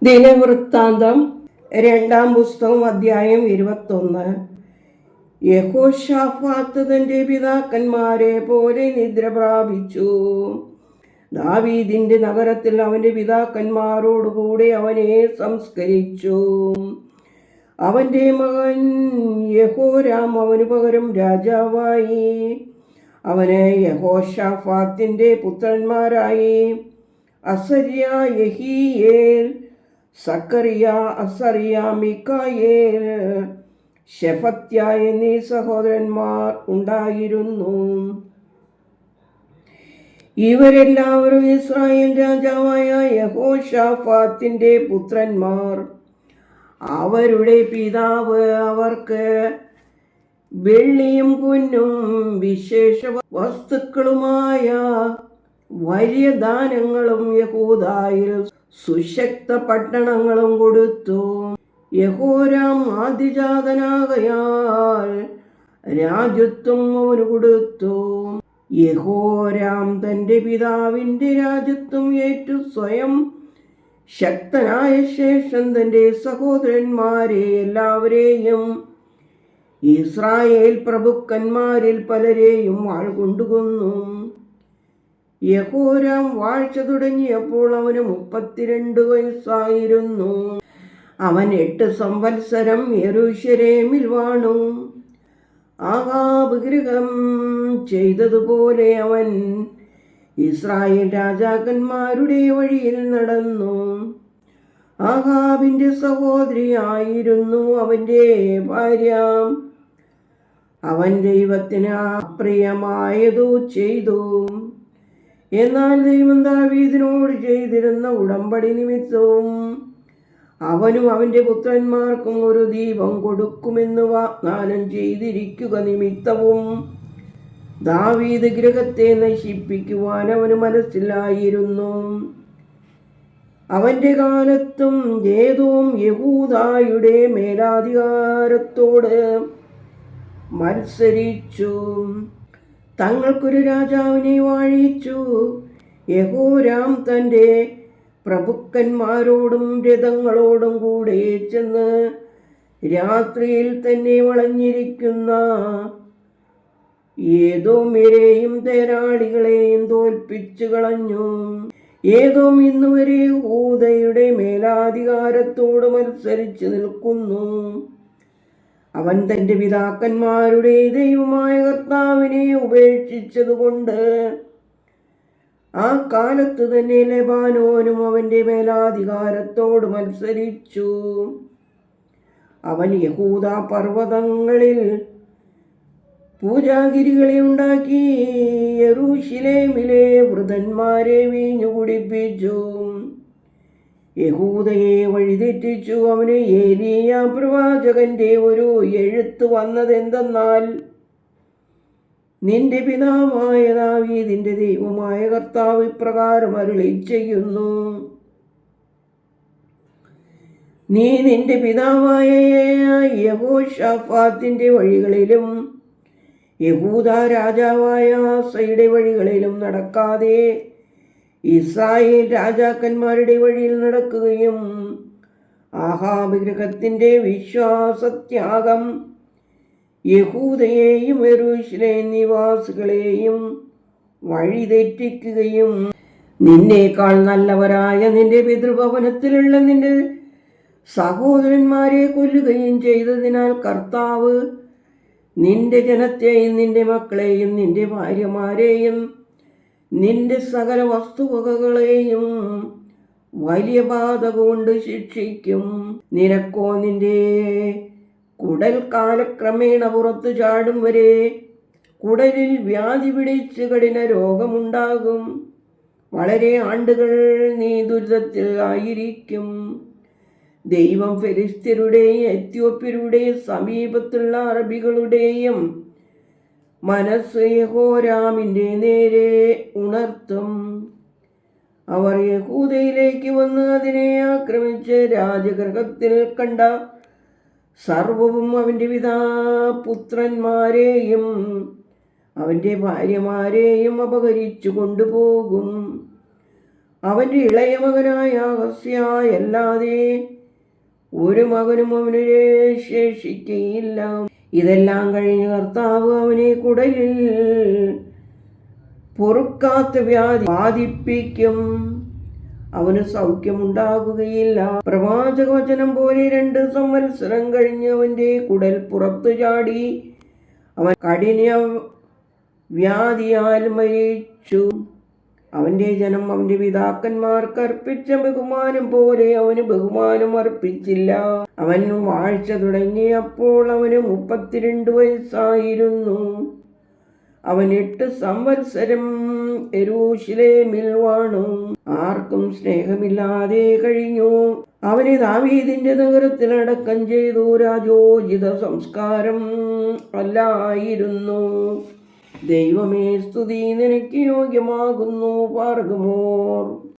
ദിനവൃത്താന്തം 2-ാം പുസ്തകം അധ്യായം 21. യഹോശാഫാത്ത് തന്റെ പിതാക്കന്മാരെ പോലെ നിദ്ര പ്രാപിച്ചു. ദാവീദിന്റെ നഗരത്തിൽ അവന്റെ പിതാക്കന്മാരോടുകൂടെ അവനെ സംസ്കരിച്ചു. അവന്റെ മകൻ യഹോരാം അവനു പകരം രാജാവായി. അവന് യഹോശാഫാത്തിന്റെ പുത്രന്മാരായി അസര്യ, യഹീയേൽ, സക്കറിയ, അസറിയ, മിക്കായേൽ, ശെഫത്യ എന്നീ സഹോദരന്മാർ ഉണ്ടായിരുന്നു. ഇവരെല്ലാവരും ഇസ്രായേൽ രാജാവായ യഹോശാഫാത്തിന്റെ പുത്രന്മാർ. അവരുടെ പിതാവ് അവർക്ക് വെള്ളിയും പൊന്നും വിശേഷ വസ്തുക്കളുമായ വലിയ ദാനങ്ങളും യഹൂദായിൽ സുശക്ത പട്ടണങ്ങളും കൊടുത്തു. യഹോരാം ആദിജാതനാകയാൽ രാജ്യത്വം അവന് കൊടുത്തു. യഹോരാം തന്റെ പിതാവിന്റെ രാജ്യത്വം ഏറ്റു സ്വയം ശക്തനായ ശേഷം തന്റെ സഹോദരന്മാരെ എല്ലാവരെയും ഇസ്രായേൽ പ്രഭുക്കന്മാരിൽ പലരെയും വാൾ കൊണ്ടുകൊന്നു. യഹോരാം വാഴ്ച തുടങ്ങിയപ്പോൾ അവന് 32 വയസ്സായിരുന്നു. അവൻ 8 സംവത്സരം യെരൂശലേമിൽ വാണു. ആഹാബ് ഗൃഹം ചെയ്തതുപോലെ അവൻ ഇസ്രായേൽ രാജാക്കന്മാരുടെ വഴിയിൽ നടന്നു. ആഹാബിന്റെ സഹോദരിയായിരുന്നു അവന്റെ ഭാര്യ. അവൻ ദൈവത്തിന് അപ്രിയമായതു ചെയ്തു. എന്നാൽ ദൈവം ദാവീദിനോട് ചെയ്തിരുന്ന ഉടമ്പടി നിമിത്തവും അവനും അവന്റെ പുത്രന്മാർക്കും ഒരു ദീപം കൊടുക്കുമെന്ന് വാഗ്ദാനം ചെയ്തിരിക്കുക നിമിത്തവും ദാവീദ് ഗൃഹത്തെ നശിപ്പിക്കുവാൻ അവന് മനസ്സിലായിരുന്നു. അവന്റെ കാലത്തും ഏദോം യഹൂദായുടെ മേലാധികാരത്തോട് മത്സരിച്ചു തങ്ങൾക്കൊരു രാജാവിനെ വാഴിച്ചു. യഹോരാം തന്റെ പ്രഭുക്കന്മാരോടും രഥങ്ങളോടും കൂടെ ചെന്ന് രാത്രിയിൽ തന്നെ വളഞ്ഞിരിക്കുന്ന ഏദോമ്യരെയും തേരാളികളെയും തോൽപ്പിച്ചു കളഞ്ഞു. ഏദോം ഇന്നുവരെ യഹൂദയുടെ മേലാധികാരത്തോട് മത്സരിച്ചു നിൽക്കുന്നു. അവൻ തന്റെ പിതാക്കന്മാരുടെ ദൈവമായ കർത്താവിനെ ഉപേക്ഷിച്ചതുകൊണ്ട് ആ കാലത്ത് തന്നെ ലെബാനോനും അവന്റെ മേലാധികാരത്തോട് മത്സരിച്ചു. അവൻ യഹൂദ പർവ്വതങ്ങളിൽ പൂജാഗിരികളെ ഉണ്ടാക്കി യെരൂശലേമിലെ വൃതന്മാരെ വീഞ്ഞു കുടിപ്പിച്ചു. യഹൂദയെ വഴിതെറ്റിച്ചു. അവന് ഏലീയ പ്രവാചകന്റെ ഒരു എഴുത്ത് വന്നതെന്തെന്നാൽ, നിന്റെ പിതാവായ ദാവീദിന്റെ ദൈവമായ കർത്താവ് ഇപ്രകാരം അരുളി ചെയ്യുന്നു, നീ നിന്റെ പിതാവായ യഹോശാഫാത്തിന്റെ വഴികളിലും യഹൂദ രാജാവായ ആസയുടെ വഴികളിലും നടക്കാതെ ഇസ്രായേൽ രാജാക്കന്മാരുടെ വഴിയിൽ നടക്കുകയും ആഹാബ് ഗൃഹത്തിന്റെ വിശ്വാസത്യാഗം യഹൂദയെയും യെരൂശലേം നിവാസികളെയും വഴിതെറ്റിക്കുകയും നിന്നേക്കാൾ നല്ലവരായ നിന്റെ പിതൃഭവനത്തിലുള്ള നിന്റെ സഹോദരന്മാരെ കൊല്ലുകയും ചെയ്തതിനാൽ കർത്താവ് നിന്റെ ജനത്തെയും നിന്റെ മക്കളെയും നിന്റെ ഭാര്യമാരെയും നിന്റെ സകല വസ്തുവകകളെയും വലിയ ബാധ കൊണ്ട് ശിക്ഷിക്കും. നിനക്കോ നിന്റെ കുടൽ കാലക്രമേണ പുറത്തു ചാടും വരെ കുടലിൽ വ്യാധി പിടിച്ച് കഠിന രോഗമുണ്ടാകും. വളരെ ആണ്ടുകൾ നീ ദുരിതത്തിൽ ആയിരിക്കും. ദൈവം ഫെലിസ്ത്യരുടെയും എത്യോപ്യരുടെയും സമീപത്തുള്ള അറബികളുടെയും മനസ്സ് യഹോരാമിന്റെ നേരെ ഉണർത്തും. അവർ യഹൂദയിലേക്ക് വന്ന് അതിനെ ആക്രമിച്ച് രാജഗൃഹത്തിൽ കണ്ട സർവവും അവന്റെ പുത്രന്മാരെയും അവന്റെ ഭാര്യമാരെയും അപഹരിച്ചു കൊണ്ടുപോകും. അവൻ്റെ ഇളയ മകനായ അഹസ്യായല്ലാതെ ഒരു മകനും അവന് ശേഷിക്കുകയില്ല. ഇതെല്ലാം കഴിഞ്ഞ് കർത്താവ് അവനെ കുടലിൽ പൊറുക്കാത്ത വ്യാധി ബാധിപ്പിക്കും. അവന് സൗഖ്യമുണ്ടാകുകയില്ല. പ്രവാചകവചനം പോലെ 2 സംവത്സരം കഴിഞ്ഞ് അവൻ്റെ കുടൽ പുറത്തു ചാടി. അവൻ കഠിന വ്യാധിയാൽ മരിച്ചു. അവൻ്റെ ജനം അവൻ്റെ പിതാക്കന്മാർക്ക് അർപ്പിച്ച ബഹുമാനം പോലെ അവന് ബഹുമാനം അർപ്പിച്ചില്ല. അവൻ വാഴ്ച തുടങ്ങിയപ്പോൾ അവന് 32 വയസ്സായിരുന്നു. അവൻ 8 സംവത്സരം യെരൂശലേമിൽ വാണു. ആർക്കും സ്നേഹമില്ലാതെ കഴിഞ്ഞു. അവനെ ദാവീദിന്റെ നഗരത്തിൽ അടക്കം ചെയ്തു. രാജോചിത സംസ്കാരം അല്ലായിരുന്നു. ദൈവമേ, സ്തുതി നിനക്ക് യോഗ്യമാകുന്നു. പാർക്കുമോർ.